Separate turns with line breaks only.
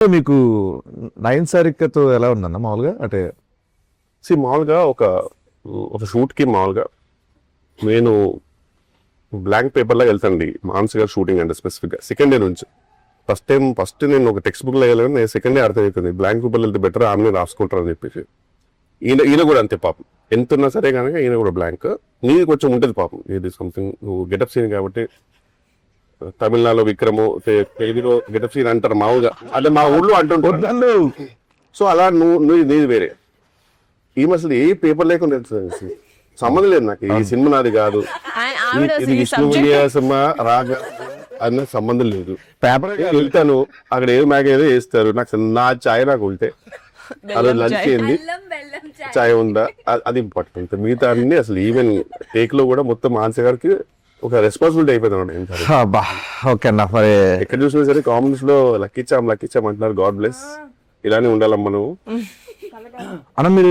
మీకు నయన్ సారికతో ఎలా ఉందన్న మామూలుగా అంటే
మామూలుగా ఒక షూట్కి మామూలుగా నేను బ్లాంక్ పేపర్లాగా వెళ్తానండి మానసి గారు షూటింగ్ అంటే స్పెసిఫిక్గా సెకండ్ డే నుంచి ఫస్ట్ నేను ఒక టెక్స్ట్ బుక్లో వెళ్ళాను, నేను సెకండ్ డే అర్థమవుతుంది బ్లాంక్ పేపర్లు వెళ్తే బెటర్ ఆమె రాసుకుంటారు అని చెప్పేసి. ఈయన కూడా అంతే పాపం, ఎంత ఉన్నా సరే కనుక ఈయన కూడా బ్లాంక్. నీది కొంచెం ఉంటుంది పాపం, ఇది సంథింగ్ నువ్వు గెటప్ సీన్ కాబట్టి. తమిళనాడులో విక్రము, తెలుగులో గెటప్ సీన్ అంటారు మామూలుగా, అంటే మా ఊళ్ళో అంటుంటారు. సో అలా నువ్వు నీది వేరే. ఈమె అసలు ఏ పేపర్ లేకుండా సంబంధం లేదు నాకు, ఈ సినిమా నాది కాదు, ఇది విష్ణు సినిమా రాగా అన్న సంబంధం లేదు. పేపర్ వెళ్తాను, అక్కడ ఏదో మ్యాగ్ ఏదో వేస్తారు, నాకు నా ఛాయ్ నాకు ఉంటే అలా లంచ్ ఏంది ఛాయ్ ఉందా అది ఇంపార్టెంట్. మిగతా అన్ని అసలు ఈవెన్ టేక్ లో కూడా మొత్తం మానసి గారికి ఒక రెస్పాన్సిబిలిటీ అయిపోయింది.
ఓకే అన్న, మరి
ఎక్కడ చూసినా సరే కామెంట్స్ లో లక్కిచ్చాం అంటున్నారు. గాడ్ బ్లెస్, ఇలానే ఉండాలమ్మా నువ్వు
అన్న. మీరు